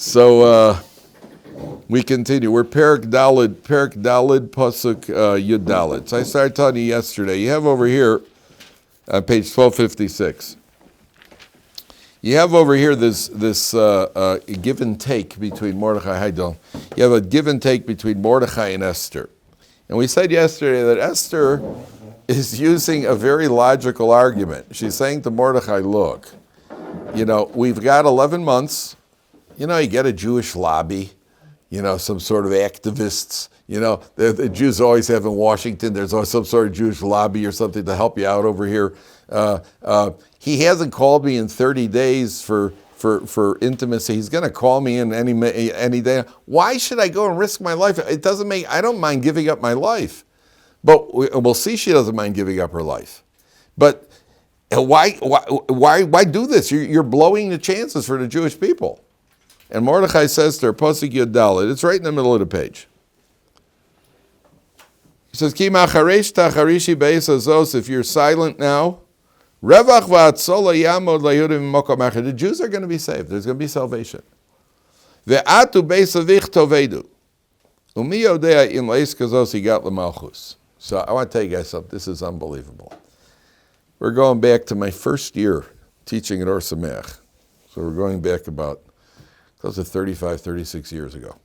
So we continue. We're Perik Dalid, Pasuk Yud Dalid. So I started telling you yesterday. You have over here, on page 1256. You have over here this give and take between Mordechai. You have a give and take between Mordechai and Esther. And we said yesterday that Esther is using a very logical argument. She's saying to Mordechai, look, we've got 11 months. You get a Jewish lobby, some sort of activists. The Jews always have in Washington, there's always some sort of Jewish lobby or something to help you out over here. He hasn't called me in 30 days for intimacy. He's going to call me in any day. Why should I go and risk my life? I don't mind giving up my life. But we'll see she doesn't mind giving up her life. But why do this? You're blowing the chances for the Jewish people. And Mordechai says to her, Pasuk Yud Daled, it's right in the middle of the page. He says, Ki macharesh tacharishi beis hazos, if you're silent now, revach v'atzola yamod laYudim mokom achar. The Jews are going to be saved. There's going to be salvation. Ve'atu beis avich tovedu. Umi yodea in leis kazos higat l'malchus. So I want to tell you guys something. This is unbelievable. We're going back to my first year teaching at Ohr Somayach. So we're going back about close to 35, 36 years ago.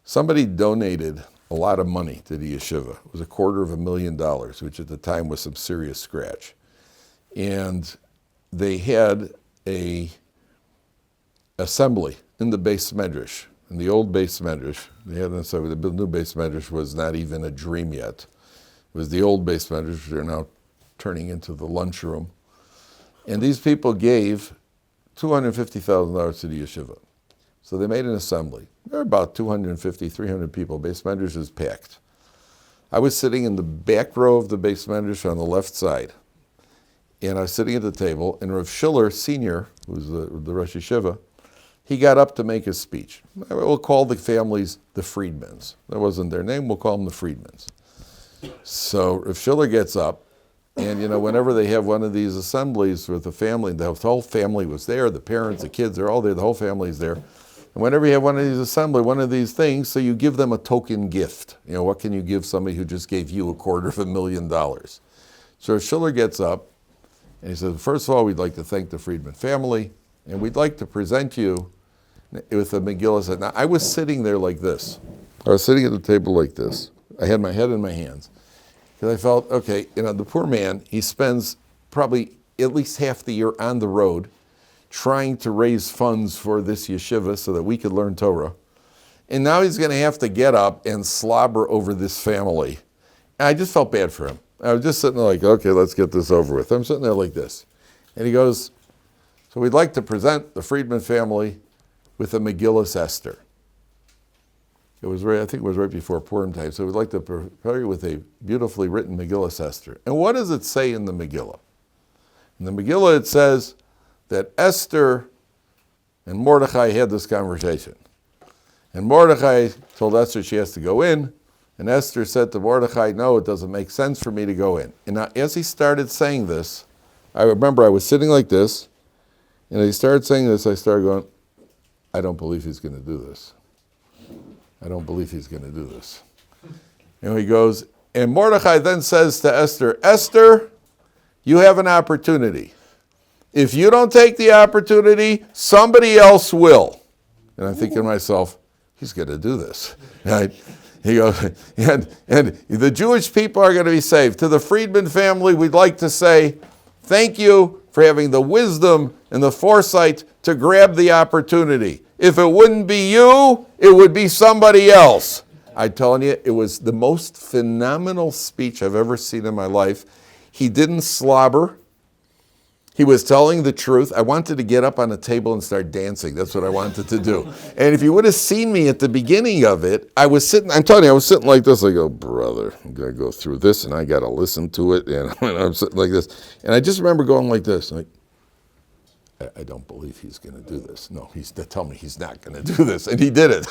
Somebody donated a lot of money to the yeshiva. It was $250,000, which at the time was some serious scratch. And they had a assembly in the Beis Medrash. In the old Beis Medrash, they had an assembly. The new Beis Medrash was not even a dream yet. It was the old Beis Medrash. They're now turning into the lunchroom. And these people gave $250,000 to the yeshiva. So they made an assembly. There were about 250, 300 people. Beis Medrash is packed. I was sitting in the back row of the Beis Medrash on the left side. And I was sitting at the table, and Rav Schiller, Sr., who's the Rosh Yeshiva, he got up to make his speech. We'll call the families the Friedmans. That wasn't their name, we'll call them the Friedmans. So Rav Schiller gets up, and whenever they have one of these assemblies with the family, the whole family was there, the parents, the kids, they're all there, the whole family's there. And whenever you have one of these assemblies, one of these things, so you give them a token gift. What can you give somebody who just gave you $250,000? So Rav Schiller gets up, and he says, first of all, we'd like to thank the Friedman family, and we'd like to present you with a Megillas. Now, I was sitting there like this. I was sitting at the table like this. I had my head in my hands. Because I felt, okay, the poor man, he spends probably at least half the year on the road trying to raise funds for this yeshiva so that we could learn Torah. And now he's going to have to get up and slobber over this family. And I just felt bad for him. I was just sitting there like, okay, let's get this over with. I'm sitting there like this. And he goes, so we'd like to present the Friedman family with a Megillas Esther. I think it was right before Purim time. So we'd like to prepare you with a beautifully written Megillas Esther. And what does it say in the Megillah? In the Megillah it says that Esther and Mordechai had this conversation. And Mordechai told Esther she has to go in. And Esther said to Mordechai, no, it doesn't make sense for me to go in. And now, as he started saying this, I remember I was sitting like this, and as he started saying this, I started going, I don't believe he's going to do this. I don't believe he's going to do this. And he goes, and Mordechai then says to Esther, Esther, you have an opportunity. If you don't take the opportunity, somebody else will. And I'm thinking to myself, he's going to do this. Right? He goes, and the Jewish people are going to be saved. To the Friedman family, we'd like to say, thank you for having the wisdom and the foresight to grab the opportunity. If it wouldn't be you, it would be somebody else. I'm telling you, it was the most phenomenal speech I've ever seen in my life. He didn't slobber. He was telling the truth. I wanted to get up on a table and start dancing. That's what I wanted to do. And if you would have seen me at the beginning of it, I was sitting like this. I go, brother, I'm going to go through this, and I got to listen to it. And I'm sitting like this. And I just remember going like this. Like, I don't believe he's going to do this. No, they tell me he's not going to do this, and he did it.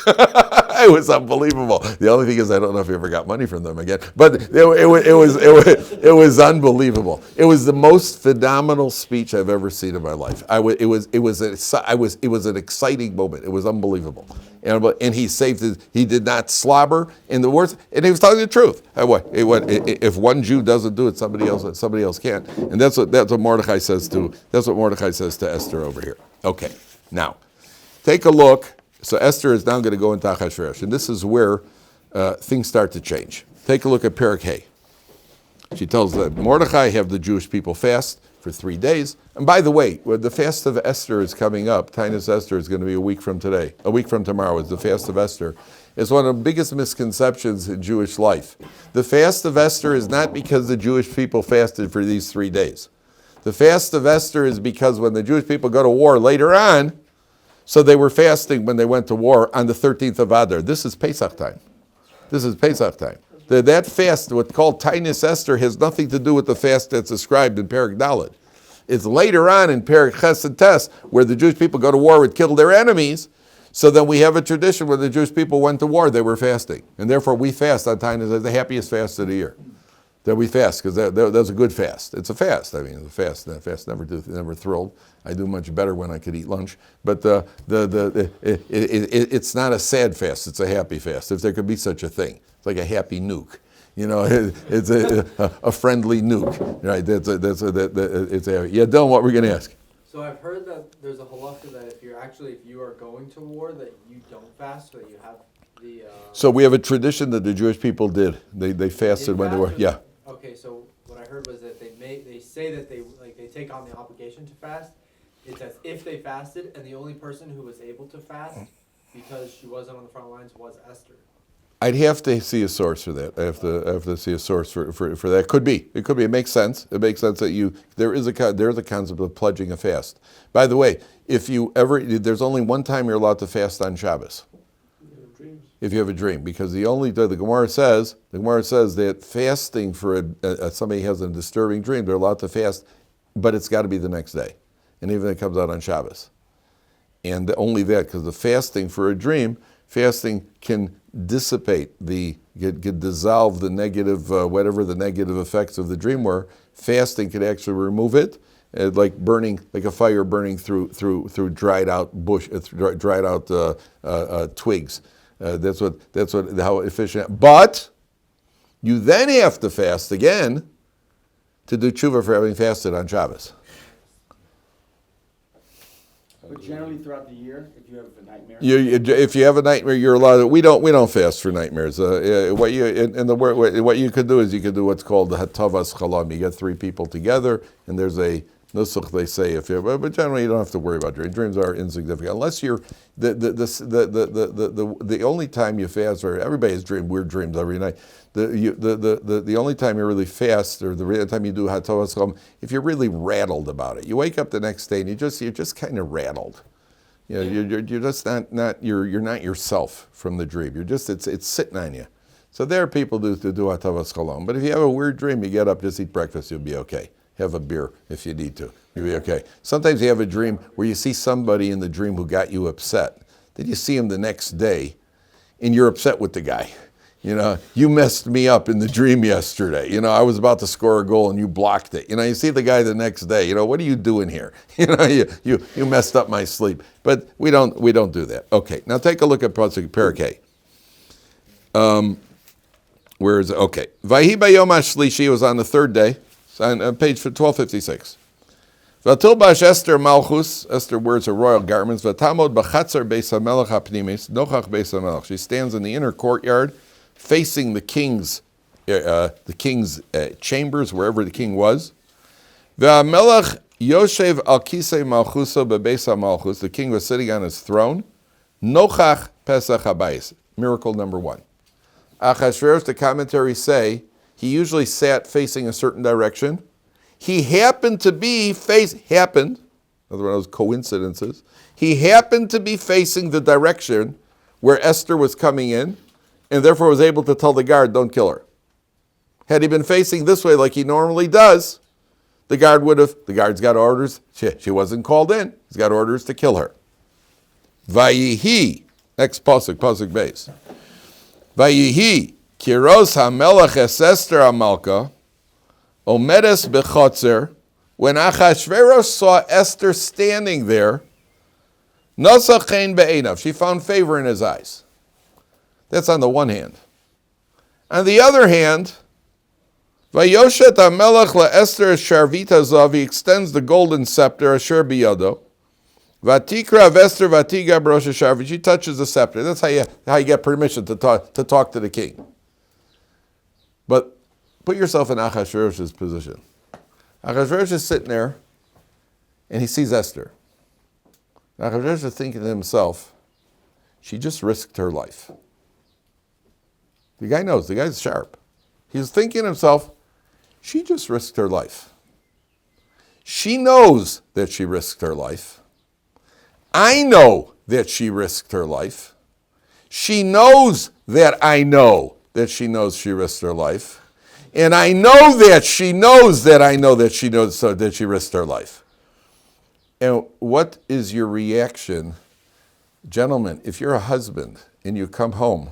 It was unbelievable. The only thing is, I don't know if he ever got money from them again, but it was unbelievable. It was the most phenomenal speech I've ever seen in my life. It was an exciting moment. It was unbelievable, and he saved it. He did not slobber in the words, and he was telling the truth. If one Jew doesn't do it, somebody else can't, and that's what Mordechai says to. That's what Mordechai says to Esther over here. Okay, now take a look. So Esther is now going to go into Achashverosh, and this is where things start to change. Take a look at Perek Hay. She tells that Mordechai have the Jewish people fast for 3 days. And by the way, when the fast of Esther is coming up, Tainus Esther is going to be a week from today. A week from tomorrow is the fast of Esther. It's one of the biggest misconceptions in Jewish life. The fast of Esther is not because the Jewish people fasted for these 3 days. The fast of Esther is because when the Jewish people go to war later on, so they were fasting when they went to war on the 13th of Adar. This is Pesach time. That fast, what's called Tainus Esther, has nothing to do with the fast that's described in Perek Dalet. It's later on in Perek Ches and Tes, where the Jewish people go to war and kill their enemies. So then we have a tradition where the Jewish people went to war, they were fasting. And therefore we fast on Tainus as the happiest fast of the year. That we fast, because that's a good fast. It's a fast. I mean, the fast never thrilled. I do much better when I could eat lunch. But it's not a sad fast. It's a happy fast, if there could be such a thing. It's like a happy nuke. It's a friendly nuke, right? Yeah, Dylan, what we're going to ask? So I've heard that there's a halakha that if you are going to war, that you don't fast, so that you have the. So we have a tradition that the Jewish people did. They fasted when they were. Yeah. Okay, so what I heard was that they say that they take on the obligation to fast. It's as if they fasted, and the only person who was able to fast because she wasn't on the front lines was Esther. I'd have to see a source for that. I have to see a source for that. It could be. It makes sense. It makes sense that there is a concept of pledging a fast. By the way, there's only one time you're allowed to fast on Shabbos. If you have a dream, because the Gemara says that fasting for somebody has a disturbing dream, they're allowed to fast, but it's got to be the next day, and even if it comes out on Shabbos, and only that, because the fasting for a dream, fasting can dissipate can dissolve the negative whatever the negative effects of the dream were. Fasting can actually remove it, like a fire burning through dried out bush, dried out twigs. That's how efficient. But you then have to fast again to do tshuva for having fasted on Shabbos. But generally throughout the year, if you have a nightmare. If you have a nightmare, you're allowed. We don't fast for nightmares. What you could do is you could do what's called the hatavas chalam. You get 3 people together, and there's a nusach they say but generally you don't have to worry about dreams. Dreams are insignificant unless you're the only time you fast, or everybody has weird dreams every night. The only time you really fast, or the time you do hatavas chalam, if you're really rattled about it. You wake up the next day and you're just kind of rattled. You're just not yourself from the dream. It's sitting on you. So there are people to do hatavas chalam. But if you have a weird dream, you get up, just eat breakfast, you'll be okay. Have a beer if you need to. You'll be okay. Sometimes you have a dream where you see somebody in the dream who got you upset. Then you see him the next day, and you're upset with the guy. You messed me up in the dream yesterday. I was about to score a goal and you blocked it. You see the guy the next day. What are you doing here? You messed up my sleep. But we don't do that. Okay, now take a look at Perek Hay. Where is it? Okay. Vahi bayom hashlishi was on the 3rd day. On page 1256. Vatil bash Esther malchus. Esther wears her royal garments. Vatamod b'chatzar beis hamelech hapnimis nochach beis hamelech. She stands in the inner courtyard, facing the king's chambers, wherever the king was. V'hamelech yoshev al kisei malchusa bebeis hamalchus. The king was sitting on his throne. Nochach pesach habayis. Miracle number 1. Achashverosh, the commentaries say, he usually sat facing a certain direction. He happened to be in other words, coincidences. He happened to be facing the direction where Esther was coming in, and therefore was able to tell the guard, don't kill her. Had he been facing this way like he normally does, the guard's got orders. She wasn't called in. He's got orders to kill her. Vayihi, next pasuk base. Vayihi, kiros hamelech es Esther hamalka, omedes bechotzer. When Achashverosh saw Esther standing there, Nosach chen be'einav, she found favor in his eyes. That's on the one hand. On the other hand, Vayoshet HaMelech LaEsther Sharvita Zav, he extends the golden scepter, Asher Biyado. Vatikra Esther Vatiga Brosha Sharvit, she touches the scepter. That's how you get permission to talk to the king. But put yourself in Achashverosh's position. Achashverosh is sitting there, and he sees Esther. Achashverosh is thinking to himself, she just risked her life. The guy knows, the guy's sharp. He's thinking to himself, she just risked her life. She knows that she risked her life. I know that she risked her life. She knows that I know that she knows she risked her life. And I know that she knows that I know that she knows so that she risked her life. And what is your reaction? Gentlemen, if you're a husband and you come home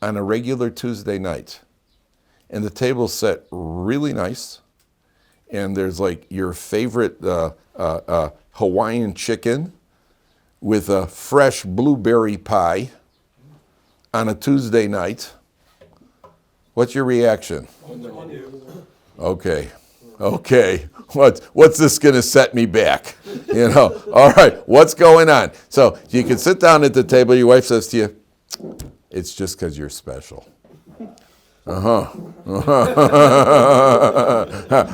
on a regular Tuesday night and the table's set really nice and there's like your favorite Hawaiian chicken with a fresh blueberry pie on a Tuesday night, what's your reaction? Okay. What's this going to set me back? All right, what's going on? So you can sit down at the table, your wife says to you, it's just because you're special. I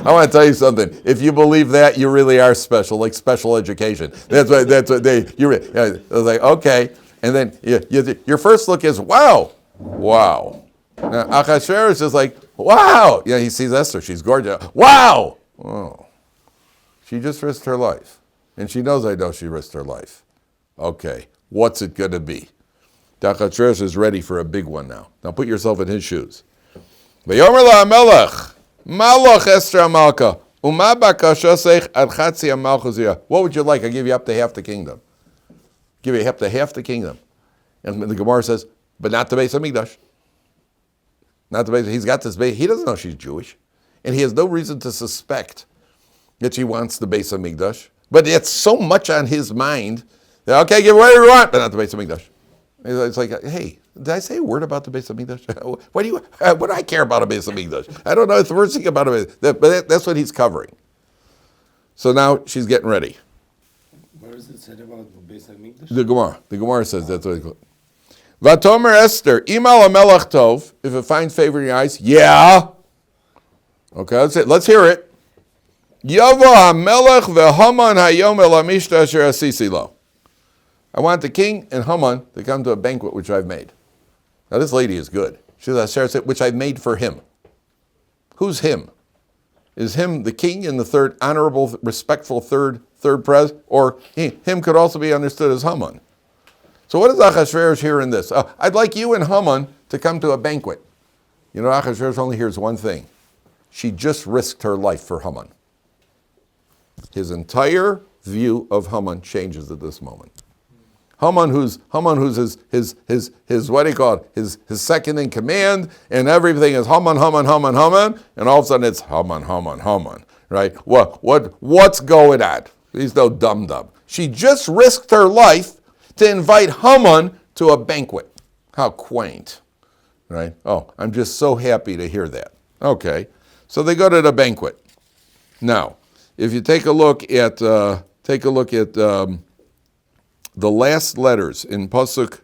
want to tell you something. If you believe that, you really are special, like special education. That's what I was like, okay. And then your first look is, wow. Now, Achashverosh is like, wow. He sees Esther. She's gorgeous. Wow. Oh. She just risked her life. And she knows I know she risked her life. Okay. What's it going to be? Achashverosh is ready for a big one now. Now put yourself in his shoes. V'yomer la'amelech, maloch Esther hamalka, u'ma bakashosech ad chatzi hamalchus ziyah. What would you like? I'll give you up to half the kingdom. Give you up to half the kingdom. And the Gemara says, but not the Beis HaMikdash. Not the Beis. He's got this Beis. He doesn't know she's Jewish. And he has no reason to suspect that she wants the Beis HaMikdash. But it's so much on his mind that, okay, give whatever you want, but not the Beis HaMikdash. It's like, hey, did I say a word about the Beis HaMikdash? What do I care about a Beis HaMikdash? I don't know. It's the first thing about it. But that's what he's covering. So now she's getting ready. Where is it said about the Beis HaMikdash? The Gemara says that's what it's called. Vatomer Esther, imal hamelach tov, if it finds favor in your eyes, yeah. Okay, that's it. Let's hear it. Yavo hamelech ve'Haman hayom el hamishta asher asisi lo. I want the king and Haman to come to a banquet which I've made. Now this lady is good. She says, which I've made for him. Who's him? Is him the king and the third honorable, respectful third pres? Or him could also be understood as Haman. So what does Achashverosh hear in this? I'd like you and Haman to come to a banquet. Achashverosh only hears one thing. She just risked her life for Haman. His entire view of Haman changes at this moment. Haman, who's his what do you call it? His second in command, and everything is Haman, and all of a sudden it's Haman, right? What's going on? He's no dum-dum. She just risked her life to invite Haman to a banquet. How quaint, right? Oh, I'm just so happy to hear that. Okay, so they go to the banquet. Now, if you take a look at the last letters in pasuk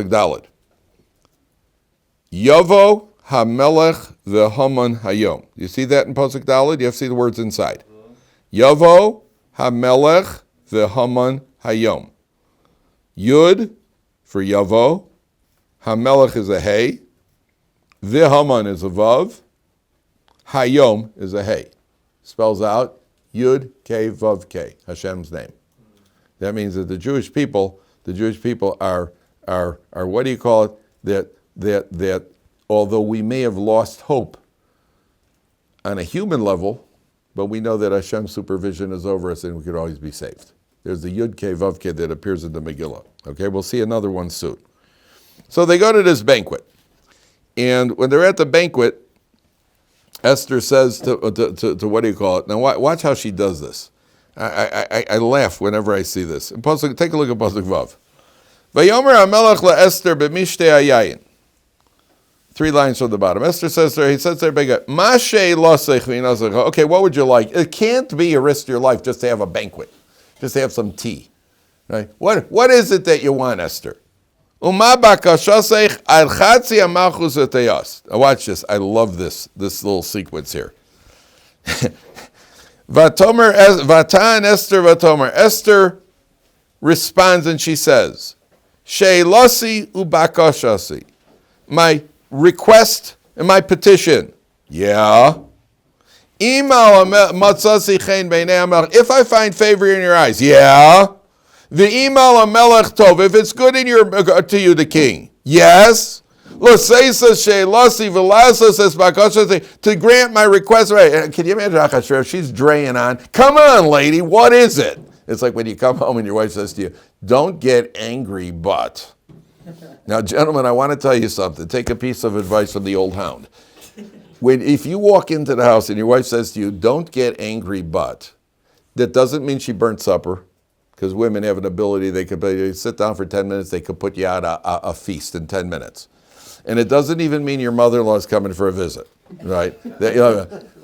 Daled. Yavo hamelech ve'Haman hayom. You see that in pasuk Daled? You have to see the words inside. Yavo hamelech ve'Haman hayom. Yud for Yavo. Hamelech is a hey. Ve'Haman is a vav. Hayom is a hey. Spells out Yud K Vav K, Hashem's name. That means that the Jewish people are what do you call it? That although we may have lost hope on a human level, but we know that Hashem's supervision is over us and we could always be saved. There's the Yud Kei Vav Kei that appears in the Megillah. Okay, we'll see another one soon. So they go to this banquet. And when they're at the banquet, Esther says to what do you call it? Now watch how she does this. I laugh whenever I see this. Take a look at Pasuk Vav. Vayomer HaMelech LaEsther b'mishtei hayayin. 3 lines from the bottom. Esther says there, he says there, Mashe losech v'inasech. Okay, what would you like? It can't be you risk your life just to have a banquet, just to have some tea. Right? What is it that you want, Esther? Uma bakashasech al chatzi hamalchus etayas. Watch this. I love this little sequence here. Vatomer Vatan Esther Vatomer. Esther responds and she says, Sheilasi ubakashasi. My request and my petition. Yeah. If I find favor in your eyes. Yeah. The email melech tov. If it's good in to you, the king. Yes. To grant my request. Right. Can you imagine Achashverosh? She's draying on. Come on, lady. What is it? It's like when you come home and your wife says to you, don't get angry, but. Now, gentlemen, I want to tell you something. Take a piece of advice from the old hound. If you walk into the house and your wife says to you, don't get angry, but, that doesn't mean she burnt supper, because women have an ability, they could sit down for 10 minutes, they could put you out a feast in 10 minutes. And it doesn't even mean your mother-in-law is coming for a visit, right?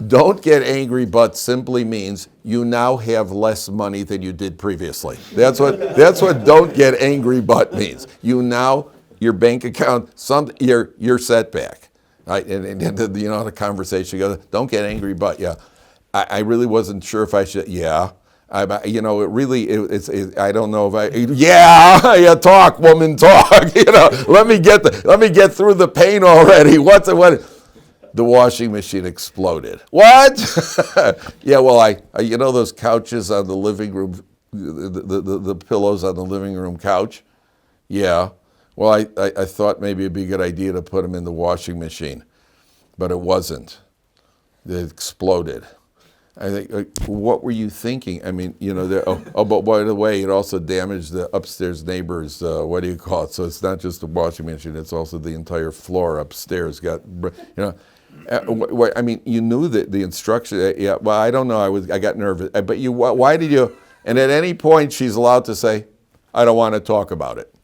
Don't get angry, but simply means you now have less money than you did previously. That's what don't get angry, but means. You now, your bank account, you're set back, right? And the conversation goes, don't get angry, but yeah. I really wasn't sure if I should, yeah. I don't know if yeah, talk, woman, talk. Let me get through the pain already. The washing machine exploded. What? Yeah, well, those couches on the living room, the pillows on the living room couch. Yeah. Well, I thought maybe it'd be a good idea to put them in the washing machine, but it wasn't. It exploded. I think, what were you thinking? I mean, but by the way, it also damaged the upstairs neighbors, what do you call it? So it's not just the washing machine, it's also the entire floor upstairs got, I mean, you knew that the instruction, yeah, well, I don't know, I got nervous. But why did you, and at any point she's allowed to say, I don't want to talk about it.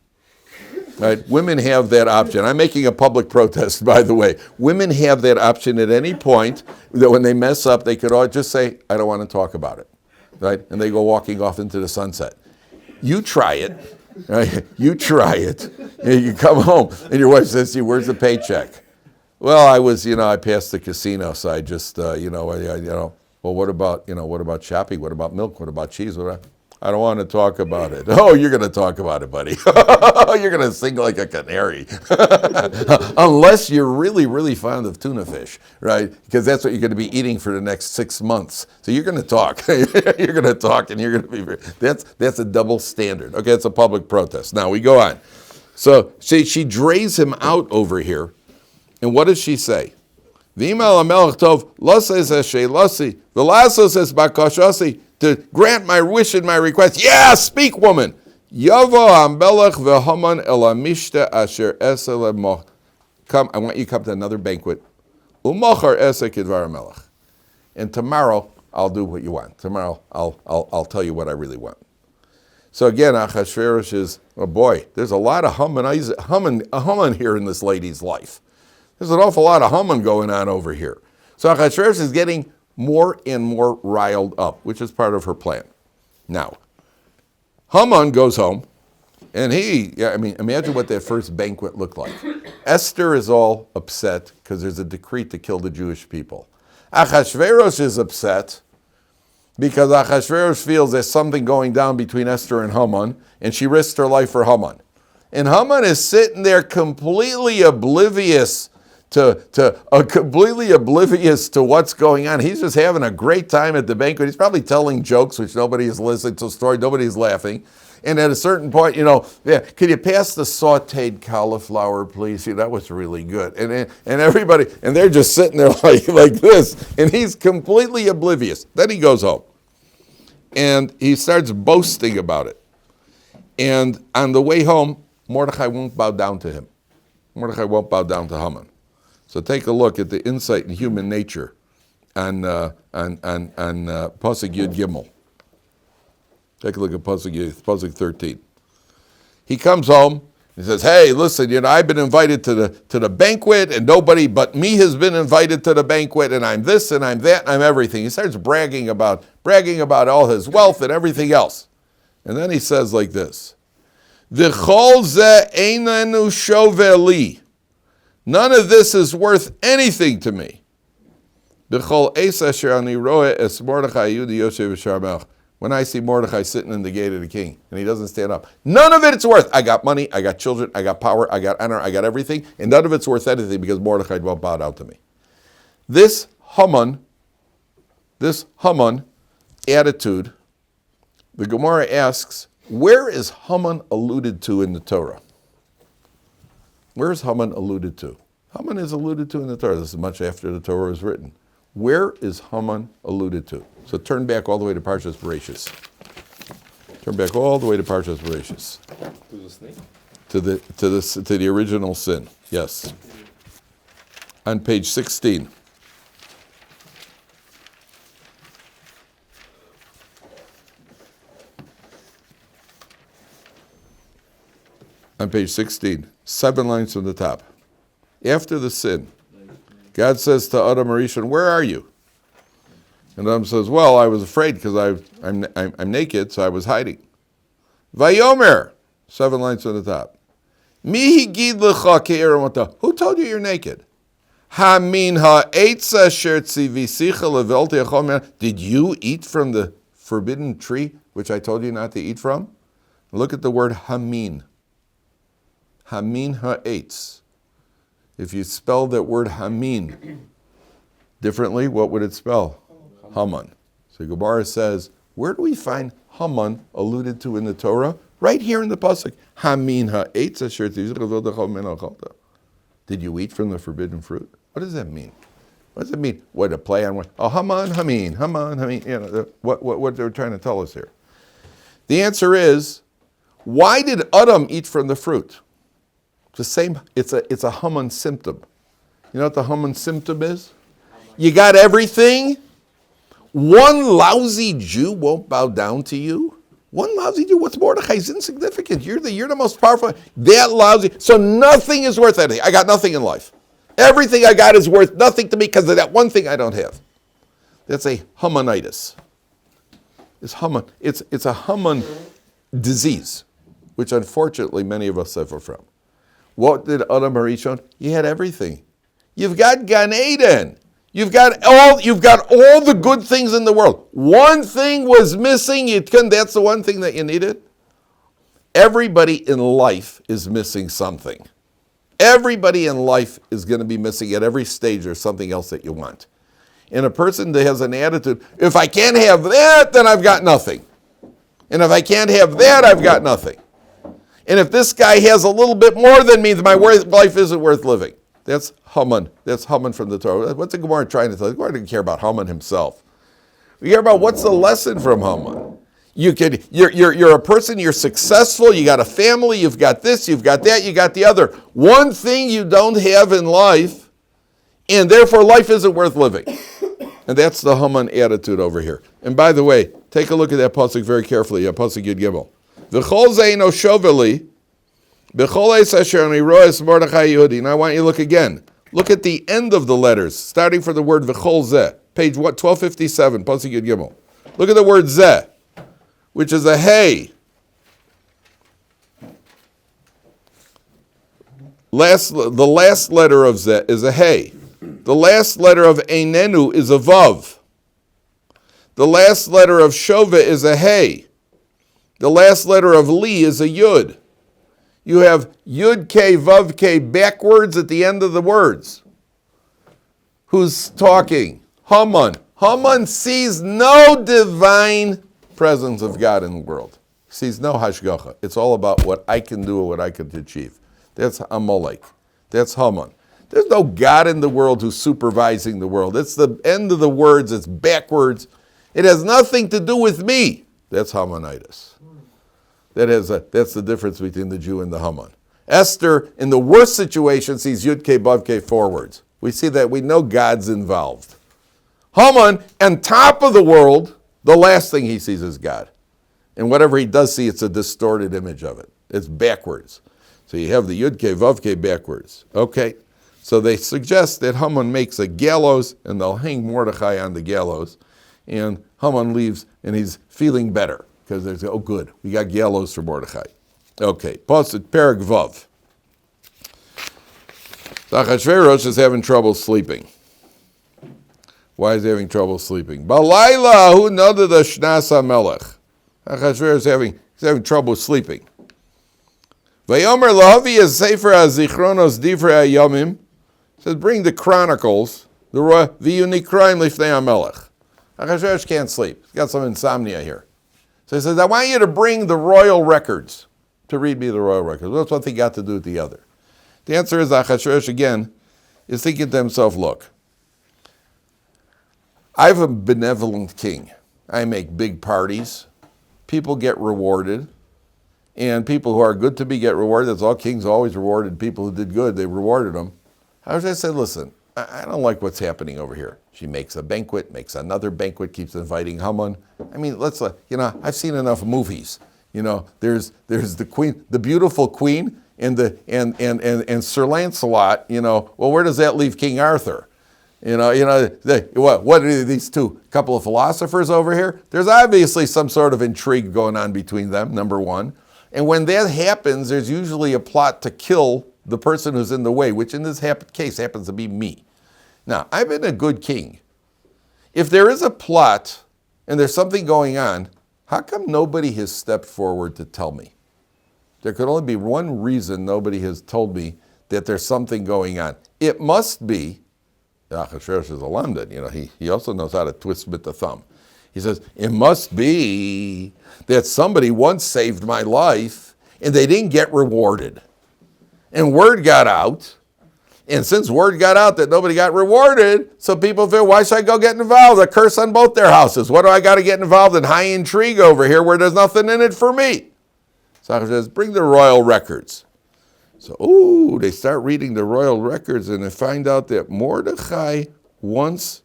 Right? Women have that option. I'm making a public protest, by the way. Women have that option at any point that when they mess up, they could all just say, I don't want to talk about it. Right? And they go walking off into the sunset. You try it. Right? You try it. And you come home and your wife says to you, where's the paycheck? Well, I passed the casino, so I just, well, what about shopping? What about milk? What about cheese? I don't want to talk about it. Oh, you're going to talk about it, buddy. You're going to sing like a canary. Unless you're really, really fond of tuna fish, right? Because that's what you're going to be eating for the next 6 months. So you're going to talk. You're going to talk and you're going to be, that's a double standard. Okay, it's a public protest. Now we go on. So she drays him out over here. And what does she say? V'imel hamelech tov losei zeshe losi v'lasos es bakashasi. To grant my wish and my request. Yeah, speak, woman. Yavo hamelech v'haman el hamishta asher esa lemoch. Come, I want you to come to another banquet. Umochar esa kidvar hamelech. And tomorrow I'll do what you want. Tomorrow I'll tell you what I really want. So again, Achashverosh is, oh boy, there's a lot of Haman here in this lady's life. There's an awful lot of Haman going on over here. So Achashverosh is getting more and more riled up, which is part of her plan. Now, Haman goes home, and imagine what that first banquet looked like. Esther is all upset because there's a decree to kill the Jewish people. Achashverosh is upset because Achashverosh feels there's something going down between Esther and Haman, and she risked her life for Haman. And Haman is sitting there completely oblivious completely oblivious to what's going on. He's just having a great time at the banquet. He's probably telling jokes, which nobody is listening to, story, nobody's laughing. And at a certain point, could you pass the sauteed cauliflower, please? See, that was really good. And everybody, and they're just sitting there like this, and he's completely oblivious. Then he goes home, and he starts boasting about it. And on the way home, Mordechai won't bow down to him. Mordechai won't bow down to Haman. So take a look at the insight in human nature on Pasuk Yud Gimel. Take a look at Pasuk 13. He comes home. He says, "Hey, listen, I've been invited to the banquet, and nobody but me has been invited to the banquet, and I'm this, and I'm that, and I'm everything." He starts bragging about all his wealth and everything else, and then he says like this: "V'chol ze einenu shoveh li." None of this is worth anything to me. B'chol eis asher ani roeh es Mordechai Yehudi yoshev b'shar melech. When I see Mordechai sitting in the gate of the king, and he doesn't stand up, none of it's worth. I got money, I got children, I got power, I got honor, I got everything, and none of it's worth anything because Mordechai won't bow down to me. This Haman attitude, the Gemara asks, where is Haman alluded to in the Torah? Where is Haman alluded to? Haman is alluded to in the Torah. This is much after the Torah was written. Where is Haman alluded to? So turn back all the way to Parshas Bereshis. Turn back all the way to Parshas Bereshis. To the snake? To the original sin. Yes. On page 16. On page 16, 7 lines from the top. After the sin, God says to Adam Rishon, "Where are you?" And Adam says, "Well, I was afraid because I'm naked, so I was hiding." Vayomer, 7 lines from the top. Mi higid lecha ke'erim ota. Who told you you're naked? Hamin ha'etz asher tzivisicha levelti achol. Did you eat from the forbidden tree, which I told you not to eat from? Look at the word hamin. Hamin ha'etz. If you spell that word Hamin differently, what would it spell? Haman. So Gemara says, where do we find Haman alluded to in the Torah? Right here in the pasuk. Hamin ha'etz asher tzivisicha min acholta. Did you eat from the forbidden fruit? What does that mean? What does it mean? What, a play on what? Oh, Haman, Hamin, Haman, Hamin. What they're trying to tell us here. The answer is, why did Adam eat from the fruit? The same. It's a Haman symptom. You know what the Haman symptom is? You got everything. One lousy Jew won't bow down to you. One lousy Jew. What's Mordechai? He's insignificant. You're the most powerful. That lousy. So nothing is worth anything. I got nothing in life. Everything I got is worth nothing to me because of that one thing I don't have. That's a Hamanitis. It's Haman. It's a Haman disease, which unfortunately many of us suffer from. What did Adam Harishon? He had everything. You've got Gan Eden. You've got all the good things in the world. One thing was missing. That's the one thing that you needed. Everybody in life is missing something. Everybody in life is going to be missing at every stage or something else that you want. And a person that has an attitude, if I can't have that, then I've got nothing. And if I can't have that, I've got nothing. And if this guy has a little bit more than me, then my life isn't worth living. That's Haman. That's Haman from the Torah. What's the Gemara trying to tell you? The Gemara didn't care about Haman himself. We care about what's the lesson from Haman. You're a person, you're successful, you got a family, you've got this, you've got that, you got the other. One thing you don't have in life, and therefore life isn't worth living. And that's the Haman attitude over here. And by the way, take a look at that pasuk very carefully, pasuk Yud Gimel. V'chol zeino shoveli, b'chol eis asher ani roeh es Mordechai Yehudi. Now I want you to look again. Look at the end of the letters, starting from the word v'chol zeh, page 1257, pasuk Yud Gimel. Look at the word zeh, which is a hey. The last letter of zeh is a hey. The last letter of einenu is a vav. The last letter of shova is a hey. The last letter of li is a yud. You have yud k, vav k backwards at the end of the words. who's talking? Haman. Haman sees no divine presence of God in the world. He sees no hashgacha. It's all about what I can do or what I can achieve. That's Amalek. That's Haman. There's no God in the world who's supervising the world. It's the end of the words. It's backwards. It has nothing to do with me. That's Hamanitis. That's the difference between the Jew and the Haman. Esther, in the worst situation, sees Yud-K, Vav-K forwards. We see that. We know God's involved. Haman, on top of the world, the last thing he sees is God. And whatever he does see, it's a distorted image of it. It's backwards. So you have the Yud-K, Vav-K backwards. Okay. So they suggest that Haman makes a gallows and they'll hang Mordechai on the gallows. And Haman leaves and he's feeling better because there's, oh good, we got gallows for Mordechai. Okay, Pasuk Perek Vav. Achashverosh is having trouble sleeping. Why is he having trouble sleeping? Balayla hu nada the shnas hamelech. Achashverosh is having trouble sleeping. Vayomer lahavi es sefer hazichronos divrei hayomim. Says, bring the chronicles, the v'yunikraim lifnei hamelech. Achashverosh can't sleep. He's got some insomnia here. So he says, I want you to bring the royal records, to read me the royal records. What's one thing got to do with the other? The answer is Achashverosh, again, is thinking to himself, look, I'm a benevolent king. I make big parties. People get rewarded. And people who are good to be get rewarded. That's all kings always rewarded people who did good. They rewarded them. I said, listen, I don't like what's happening over here. She makes a banquet, makes another banquet, keeps inviting Haman. I mean, let's, I've seen enough movies. There's the queen, the beautiful queen, and Sir Lancelot. Well, where does that leave King Arthur? What are these two? Couple of philosophers over here? There's obviously some sort of intrigue going on between them, number one. And when that happens, there's usually a plot to kill the person who's in the way, which in this case happens to be me. Now, I've been a good king. If there is a plot and there's something going on, how come nobody has stepped forward to tell me? There could only be one reason nobody has told me that there's something going on. It must be, Achashverosh is a London, he also knows how to twist with the thumb. He says, it must be that somebody once saved my life and they didn't get rewarded. And word got out. And since word got out that nobody got rewarded, so people feel, why should I go get involved? A curse on both their houses. What do I got to get involved in high intrigue over here where there's nothing in it for me? So he says, bring the royal records. So, they start reading the royal records and they find out that Mordechai once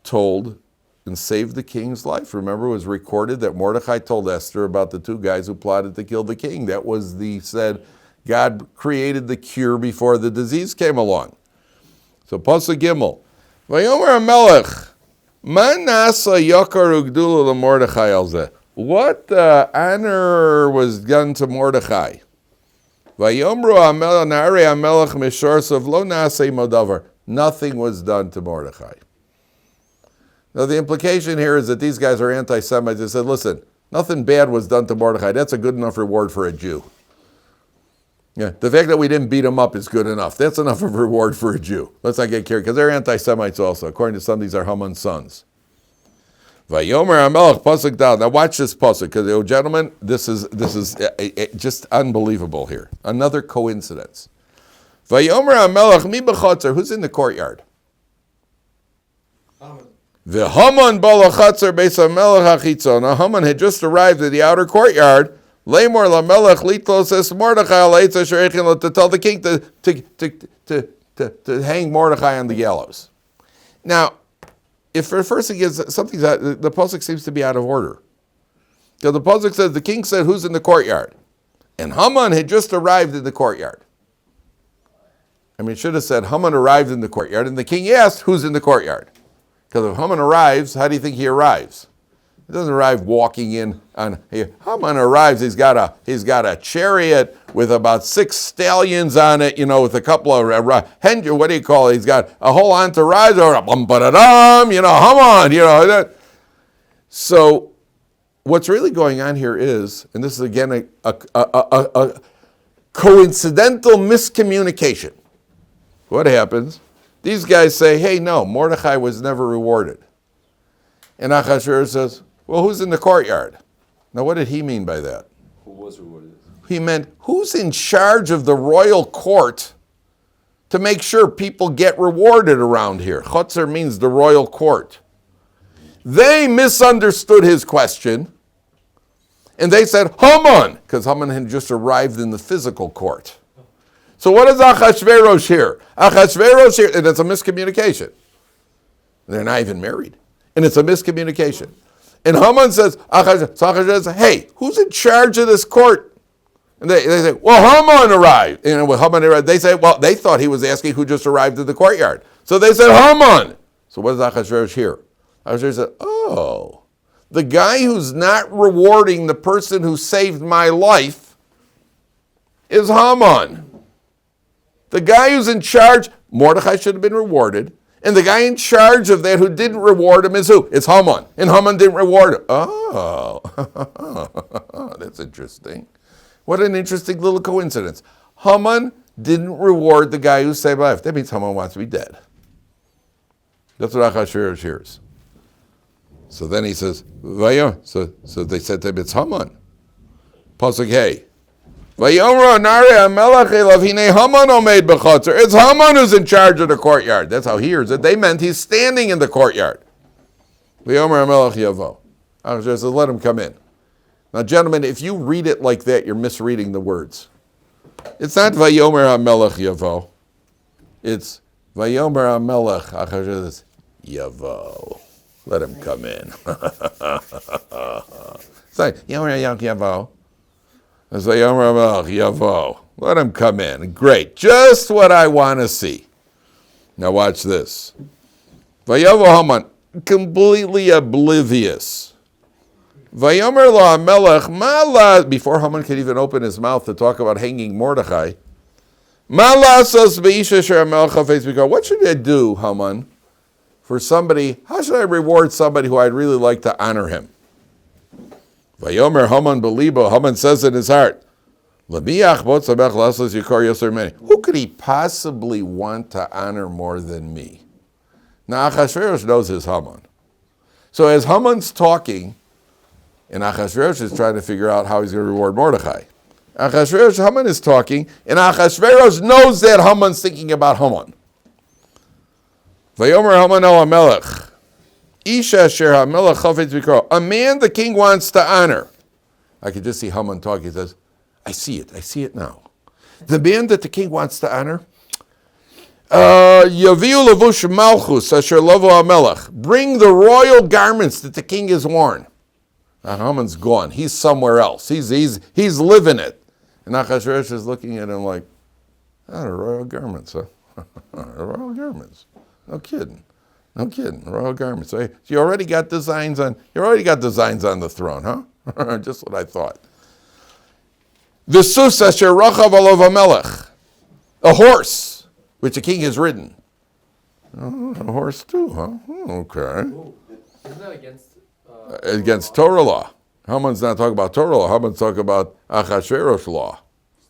told and saved the king's life. Remember, it was recorded that Mordechai told Esther about the two guys who plotted to kill the king. That was said God created the cure before the disease came along. So Pasuk Gimel, Vayomer HaMelech, Ma nasa yakar ugdula leMordechai al zeh. What honor was done to Mordechai? Vayomru HaMelech na'arei HaMelech mishorsav lo na'aseh modavar. Nothing was done to Mordechai. Now the implication here is that these guys are anti-Semites. They said, listen, nothing bad was done to Mordechai. That's a good enough reward for a Jew. Yeah, the fact that we didn't beat him up is good enough. That's enough of a reward for a Jew. Let's not get carried, because they're anti-Semites also. According to some, these are Haman's sons. Vayomer HaMelech pasuk dal. Now watch this pasuk, because, gentlemen, this is just unbelievable here. Another coincidence. Vayomer HaMelech mi b'chatzer. Who's in the courtyard? Haman. The Haman balachatzer beis HaMelech hachitzon. Now Haman had just arrived at the outer courtyard. Leimor lamelech litlos es Mordechai alaitz asher echin, to tell the king to hang Mordechai on the gallows. Now, if the first thing is something's the pasuk seems to be out of order. So the pasuk says the king said, "Who's in the courtyard?" And Haman had just arrived in the courtyard. I mean, it should have said Haman arrived in the courtyard, and the king asked, "Who's in the courtyard?" Because if Haman arrives, how do you think he arrives? He doesn't arrive walking in on. Haman arrives. He's got a chariot with about 6 stallions on it. With a couple of what do you call it? He's got a whole entourage or a bum ba da dum. Haman. So what's really going on here is, and this is again a coincidental miscommunication. What happens? These guys say, hey, no, Mordechai was never rewarded. And Achashverosh says, well, who's in the courtyard? Now, what did he mean by that? Who was rewarded? He meant, who's in charge of the royal court to make sure people get rewarded around here? Chotzer means the royal court. They misunderstood his question, and they said, Haman, because Haman had just arrived in the physical court. So what does Achashverosh hear? Achashverosh hear, and it's a miscommunication. They're not even married. And it's a miscommunication. And Haman says, Achashverosh says, hey, who's in charge of this court? And they say, well, Haman arrived. And when Haman arrived, they say, well, they thought he was asking who just arrived in the courtyard. So they said, Haman. So what does Achashverosh hear? Achashverosh said, oh, the guy who's not rewarding the person who saved my life is Haman. The guy who's in charge, Mordechai should have been rewarded, and the guy in charge of that who didn't reward him is who? It's Haman. And Haman didn't reward him. Oh, that's interesting. What an interesting little coincidence. Haman didn't reward the guy who saved life. That means Haman wants to be dead. That's what Achashverosh hears. So then he says, so they said to him, it's Haman. Pasuk Hey. It's Haman who's in charge of the courtyard. That's how he hears it. They meant he's standing in the courtyard. Achashverosh says, let him come in. Now, gentlemen, if you read it like that, you're misreading the words. It's not Vayomer HaMelech Yavo. It's Vayomer HaMelech. Achashverosh says, Yavo. Let him come in. It's like, Yavo. It's Vayomer HaMelech Yavo. Let him come in. Great. Just what I want to see. Now watch this. Vayavo Haman, completely oblivious. Vayomer lo HaMelech ma, before Haman could even open his mouth to talk about hanging Mordechai, what should I do, Haman, for somebody, how should I reward somebody who I'd really like to honor him? Vayomer Haman belibo, Haman says in his heart, who could he possibly want to honor more than me? Now Achashverosh knows his Haman. So as Haman's talking, and Achashverosh is trying to figure out how he's going to reward Mordechai. Haman is talking, and Achashverosh knows that Haman's thinking about Haman. Vayomer Haman el HaMelech. Isha asher HaMelech chafetz bikro. A man the king wants to honor. I could just see Haman talking. He says, I see it now. The man that the king wants to honor, Yaviu levush malchus asher lovo HaMelech. Bring the royal garments that the king has worn. Now Haman's gone. He's somewhere else. He's living it. And Achashverosh is looking at him like, the royal garments, huh? The royal garments. No kidding. Royal garments. So you already got designs on the throne, huh? Just what I thought. The sus asher rachav alav HaMelech. A horse, which the king has ridden. Oh, a horse too, huh? Okay. Ooh, isn't that Against Torah law. Haman's not talking about Torah law. Haman's talking about Achashverosh law.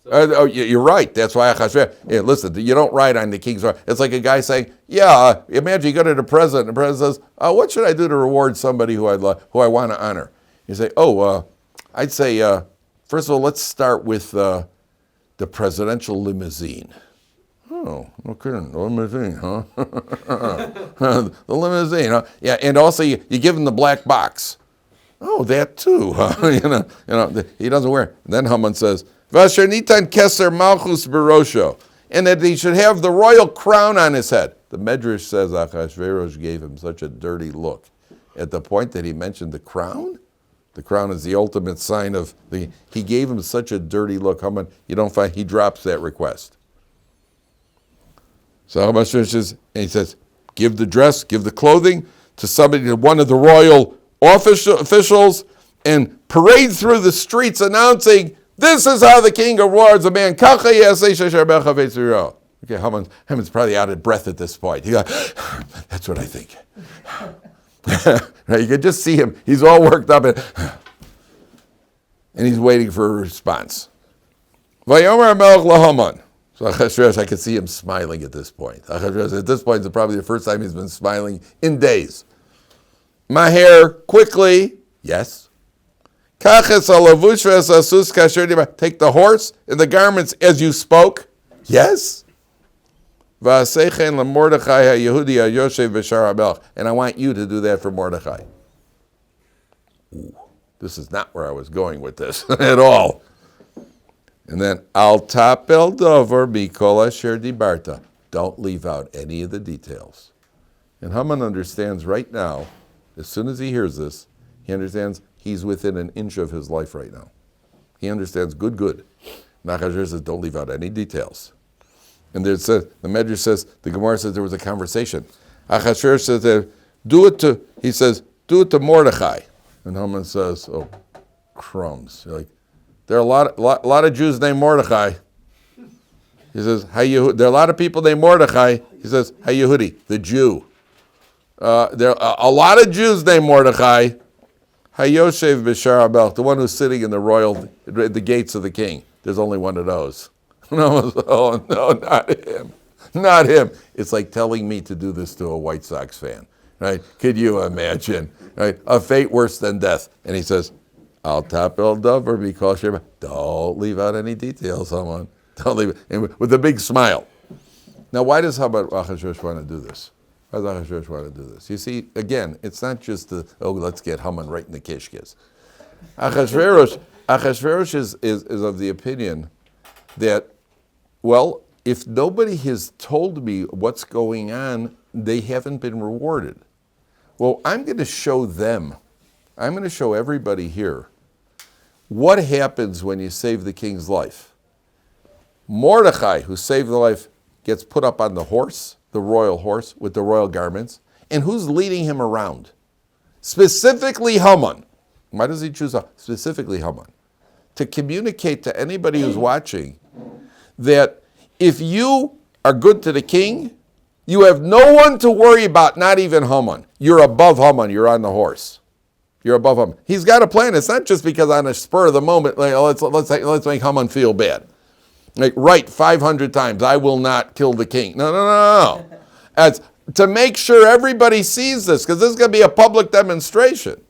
You're right. That's why Achashverosh. Yeah, listen, you don't write on the king's law. It's like a guy saying, imagine you go to the president, and the president says, what should I do to reward somebody who I want to honor? You say, I'd say, first of all, let's start with the presidential limousine. Oh, no kidding. The limousine, huh? The limousine, huh? Yeah, and also you give him the black box. Oh, that too, huh? He doesn't wear it. Then Haman says, Vasher nitan keser malchus barosho, and that he should have the royal crown on his head. The Medrash says Achashverosh gave him such a dirty look at the point that he mentioned the crown. The crown is the ultimate sign of he gave him such a dirty look. Haman, you don't find, he drops that request. So Haman finishes, and he says, give the dress, give the clothing to somebody, to one of the royal officials, and parade through the streets announcing, this is how the king rewards a man. Okay, Haman's probably out of breath at this point. He goes, that's what I think. Right, you can just see him. He's all worked up, and he's waiting for a response. Vayomer HaMelech laHaman. So Achashverosh, I could see him smiling at this point. Achashverosh, at this point, is probably the first time he's been smiling in days. Maher, quickly, yes. Take the horse and the garments as you spoke, yes. And I want you to do that for Mordechai. Ooh, this is not where I was going with this at all. And then, Al tapel dover mikol asher dibarta. Don't leave out any of the details. And Haman understands right now, as soon as he hears this, he understands he's within an inch of his life right now. He understands good. Achashverosh says, don't leave out any details. And there says, the Medrash says, the Gemara says there was a conversation. Achashverosh says, do it to Mordechai. And Haman says, oh, crumbs. You're like, there are a lot of Jews named Mordechai. He says, there are a lot of people named Mordechai. He says, Yehudi, the Jew. There are a lot of Jews named Mordechai. Hayoshev Bishar Abel, the one who's sitting in the gates of the king. There's only one of those. No, not him. Not him. It's like telling me to do this to a White Sox fan, right? Could you imagine? Right? A fate worse than death. And he says, I'll tap el dover because you're. Don't leave out any details, someone. Don't leave it. And with a big smile. Now, why does Achashverosh want to do this? Why does Achashverosh want to do this? You see, again, it's not just let's get Haman right in the kishkis. Achashverosh is of the opinion that, well, if nobody has told me what's going on, they haven't been rewarded. Well, I'm going to show them. I'm going to show everybody here what happens when you save the king's life. Mordechai, who saved the life, gets put up on the horse, the royal horse, with the royal garments. And who's leading him around? Specifically Haman. Why does he choose specifically Haman? To communicate to anybody who's watching that if you are good to the king, you have no one to worry about, not even Haman. You're above Haman. You're on the horse. You're above Haman. He's got a plan. It's not just because on a spur of the moment, like, let's make Haman feel bad. Like, write 500 times, I will not kill the king. No. As to make sure everybody sees this, because this is going to be a public demonstration.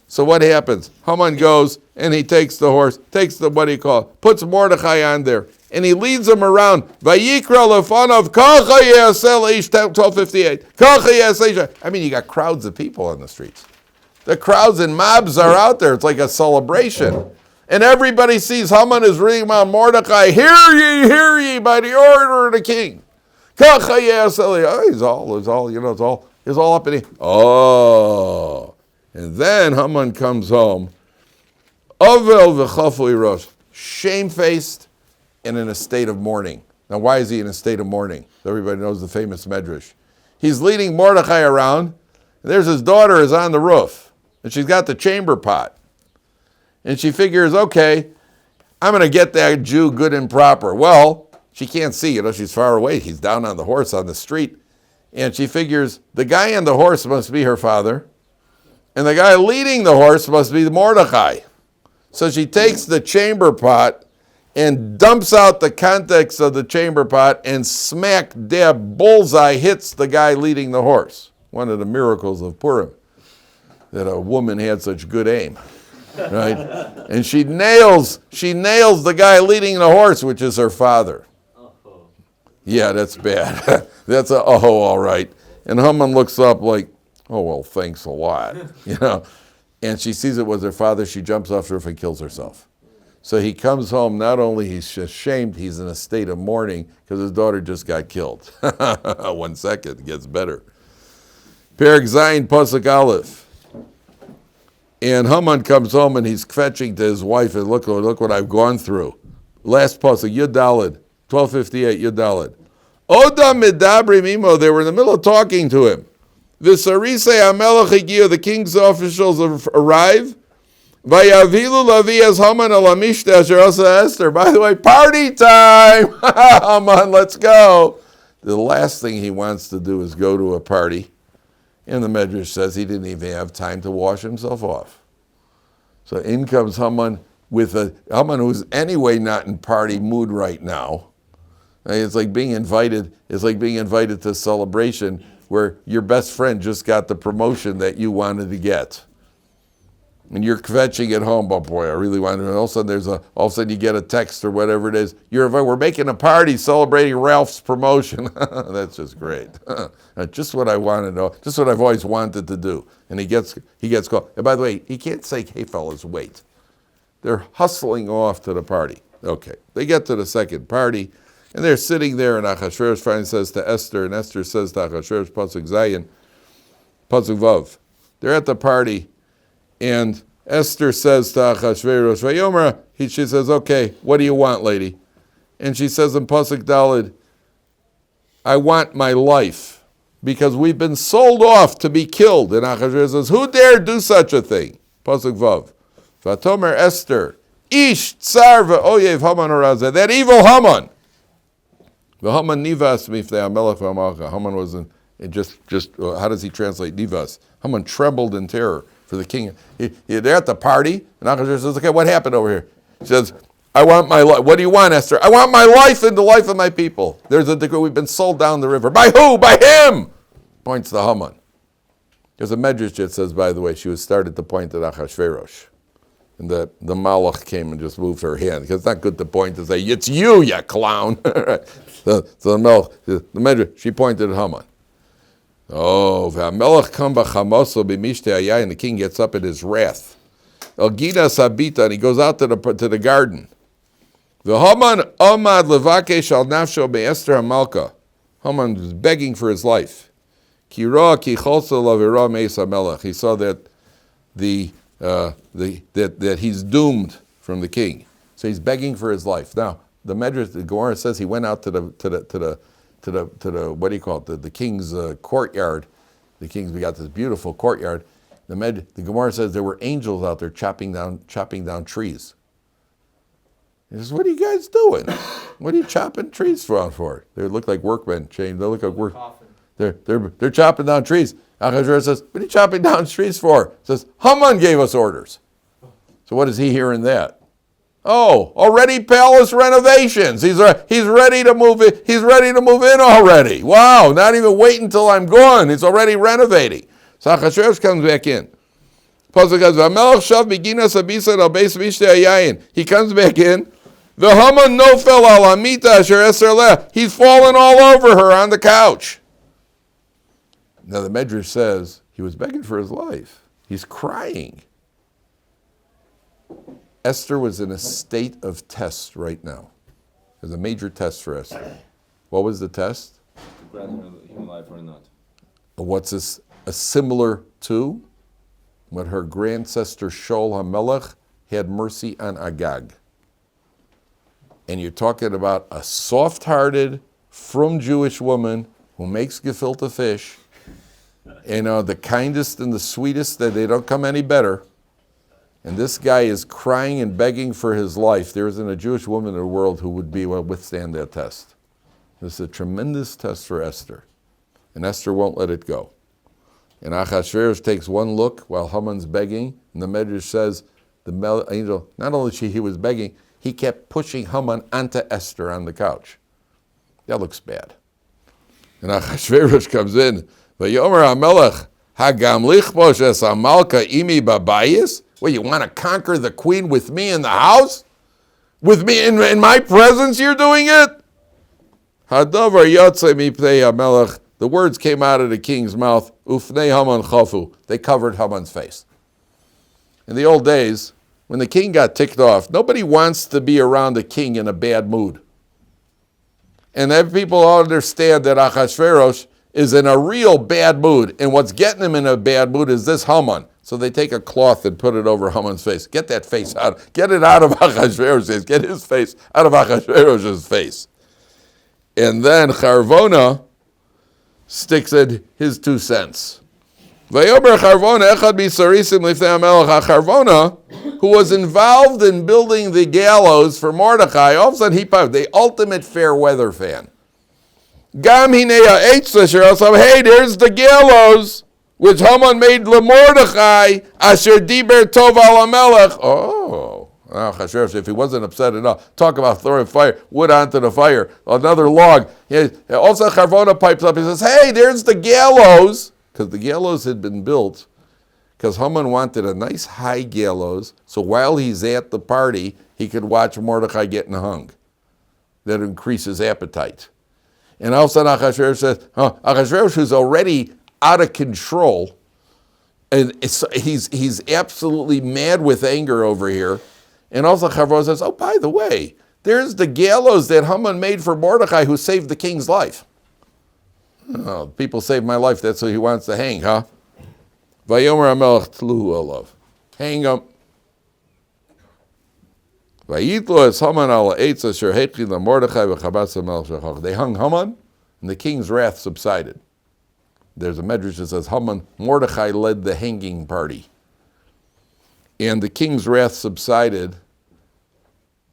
So what happens? Haman goes and he takes the horse, puts Mordechai on there, and he leads him around. Vayikra lefanav kacha yasel ish 1258. I mean, you got crowds of people on the streets. The crowds and mobs are out there. It's like a celebration. And everybody sees Haman is reading about Mordechai. Hear ye, by the order of the king. Kacha yasel. It's all up in here. Oh. And then Haman comes home, Ovel v'chafui rosh, shamefaced and in a state of mourning. Now, why is he in a state of mourning? Everybody knows the famous Medrash. He's leading Mordechai around, and there's his daughter is on the roof, and she's got the chamber pot. And she figures, okay, I'm going to get that Jew good and proper. Well, she can't see, she's far away. He's down on the horse on the street. And she figures the guy on the horse must be her father. And the guy leading the horse must be Mordechai. So she takes the chamber pot and dumps out the contents of the chamber pot and smack dab bullseye hits the guy leading the horse. One of the miracles of Purim, that a woman had such good aim, right? And she nails the guy leading the horse, which is her father. Yeah, that's bad. That's all right. And Haman looks up like, oh, well, thanks a lot, And she sees it was her father. She jumps off the roof and kills herself. So he comes home. Not only he's ashamed, he's in a state of mourning because his daughter just got killed. 1 second, it gets better. Perek Zayin Pasuk Aleph. And Haman comes home and he's fetching to his wife and look what I've gone through. Last Pasuk, Yud Daled, 1258, Yud Daled. Oda medabrim imo, they were in the middle of talking to him. V'sarise hamelech higiu, the king's officials arrive. Vayavilu lavi as Haman al hamishta asher asa Esther. By the way, party time! Haman, let's go. The last thing he wants to do is go to a party. And the Medrash says he didn't even have time to wash himself off. So in comes Haman with Haman who's anyway not in party mood right now. It's like being invited. It's like being invited to a celebration where your best friend just got the promotion that you wanted to get, and you're kvetching at home. But boy, I really wanted. And all of a sudden you get a text or whatever it is. We're making a party celebrating Ralph's promotion. That's just great. Just what I want to know. Just what I've always wanted to do. And he gets called. And by the way, he can't say, "Hey fellas, wait." They're hustling off to the party. Okay, they get to the second party. And they're sitting there, and Achashverosh finally says to Esther, and Esther says to Achashverosh, Pasuk Zayin, Pasuk Vav. They're at the party, and Esther says to Achashverosh, Vayomer, she says, okay, what do you want, lady? And she says in Pasuk Daled, I want my life, because we've been sold off to be killed. And Achashverosh says, who dare do such a thing? Pasuk Vav. Vatomer Esther, Ish tsar ve'oyev Haman Orazeh, that evil Haman. Haman nivas mifnei hamelech v'hamalcha. Haman was how does he translate nivas? Haman trembled in terror for the king. They're at the party, and Achashverosh says, okay, what happened over here? He says, I want my life. What do you want, Esther? I want my life and the life of my people. There's a decree, we've been sold down the river. By who? By him! Points to Haman. There's a medrash that says, by the way, she was started to point at Achashverosh. And the malach came and just moved her hand, because it's not good to point to say, it's you clown. So the Medrash, she pointed at Haman. Oh, v'hamelech kam b'chamoso b'mishtei hayai, and the king gets up in his wrath. El gida sabita, and he goes out to the garden. V'Haman amad levakesh al nafsho be'Esther HaMalka. Haman was begging for his life. Ki ra ki cholsa lavira meis hamelech. He saw that that he's doomed from the king, so he's begging for his life. Now, the Medrash, the Gemara says he went out to the what do you call it? The king's courtyard. We got this beautiful courtyard. The Gemara says there were angels out there chopping down trees. He says, "What are you guys doing? What are you chopping trees for? They look like workmen. They look like work. They're chopping down trees." Achashverosh says, "What are you chopping down trees for?" He says, "Haman gave us orders." So what does he hear in that? Oh, already palace renovations. He's ready to move in. He's ready to move in already. Wow! Not even waiting until I'm gone. He's already renovating. So Achashverosh comes back in. He comes back in. The Haman nofel al amita asher eser leh. He's fallen all over her on the couch. Now the Medrash says he was begging for his life. He's crying. Esther was in a state of test right now. There's a major test for Esther. What was the test? Grant him life or not. What's this? Similar to when her grandsister Shaul HaMelech had mercy on Agag. And you're talking about a soft-hearted, frum Jewish woman who makes gefilte fish, the kindest and the sweetest, that they don't come any better. And this guy is crying and begging for his life. There isn't a Jewish woman in the world who would be able to withstand that test. This is a tremendous test for Esther. And Esther won't let it go. And Achashverosh takes one look while Haman's begging, and the Medrash says the angel, not only he was begging, he kept pushing Haman onto Esther on the couch. That looks bad. And Achashverosh comes in, Vayomer HaMelech, Hagam lichbosh es hamalka imi babayis? Well, you want to conquer the queen with me in the house? With me in my presence you're doing it? Hadavar yotze mipnei HaMelech. The words came out of the king's mouth, Ufnei Haman chafu. They covered Haman's face. In the old days, when the king got ticked off, nobody wants to be around the king in a bad mood. And people all understand that Achashverosh is in a real bad mood, and what's getting him in a bad mood is this Haman. So they take a cloth and put it over Haman's face. Get that face out. Get it out of Achashverosh's face. Get his face out of Achashverosh's face. And then Charvona sticks in his 2 cents. Vayomer Charvona echad bisarisim lifnei hamelech. Charvona, who was involved in building the gallows for Mordechai, all of a sudden he popped, the ultimate fair weather fan. Gam hinei ha'etz asher asam. Hey, there's the gallows which Haman made LeMordechai asher diber tov al hamelech. Oh, Achashverosh, if he wasn't upset enough, talk about throwing fire, wood onto the fire, another log. Also, Charvona pipes up. He says, "Hey, there's the gallows," because the gallows had been built because Haman wanted a nice high gallows, so while he's at the party, he could watch Mordechai getting hung. That increases appetite. And all of a sudden, Achashverosh says, Achashverosh, who's already out of control, and he's absolutely mad with anger over here. And also Charvona says, "Oh, by the way, there's the gallows that Haman made for Mordechai, who saved the king's life." Oh, people saved my life, that's who he wants to hang, huh? Vayomer HaMelech tluhu olav. Hang him. Vayitlo es Haman al eitz asher hechi leMordechai v'chabas HaMelech shechach. They hung Haman, and the king's wrath subsided. There's a medrash that says Mordechai led the hanging party. And the king's wrath subsided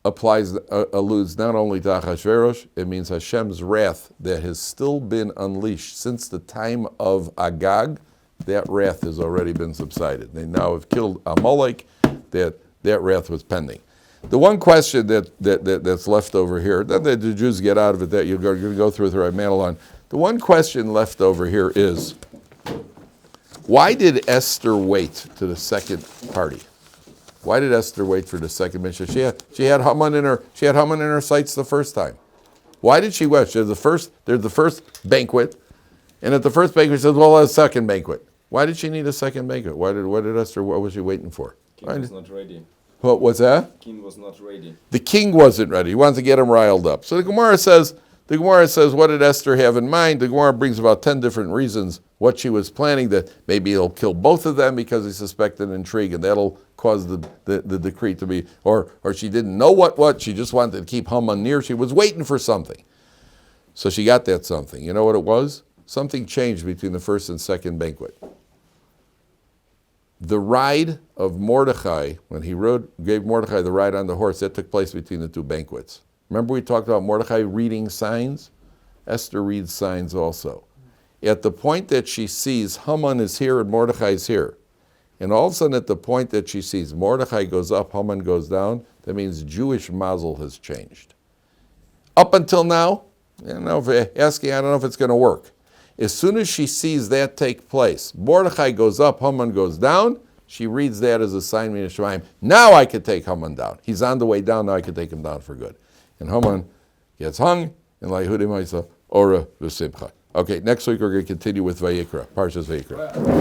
alludes not only to Achashverosh, it means Hashem's wrath that has still been unleashed since the time of Agag. That wrath has already been subsided. They now have killed Amalek. That wrath was pending. The one question that's left over here, then the Jews get out of it, that you're going to go through with the right Madelon. The one question left over here is, why did Esther wait to the second party? Why did Esther wait for the second mission? She had Haman in her sights the first time. Why did she wait? There's the first banquet, and at the first banquet she says, "Well, a second banquet." Why did she need a second banquet? What was she waiting for? King was not ready. What was that? King was not ready. The king wasn't ready. He wanted to get him riled up. So the Gemara says, what did Esther have in mind? The Gemara brings about 10 different reasons what she was planning, that maybe he'll kill both of them because he suspected intrigue, and that'll cause the decree to be, or she didn't know what, she just wanted to keep Haman near. She was waiting for something. So she got that something. You know what it was? Something changed between the first and second banquet. The ride of Mordechai, when he gave Mordechai the ride on the horse, that took place between the two banquets. Remember we talked about Mordechai reading signs? Esther reads signs also. At the point that she sees Haman is here and Mordechai is here, and all of a sudden at the point that she sees Mordechai goes up, Haman goes down, that means Jewish mazel has changed. Up until now, I don't know if it's going to work. As soon as she sees that take place, Mordechai goes up, Haman goes down, she reads that as a sign min Shemayim. Now I could take Haman down. He's on the way down, now I could take him down for good. And Haman gets hung, and like Yehudim Ora v'simcha. Okay, next week we're going to continue with Vayikra, Parshas Vayikra.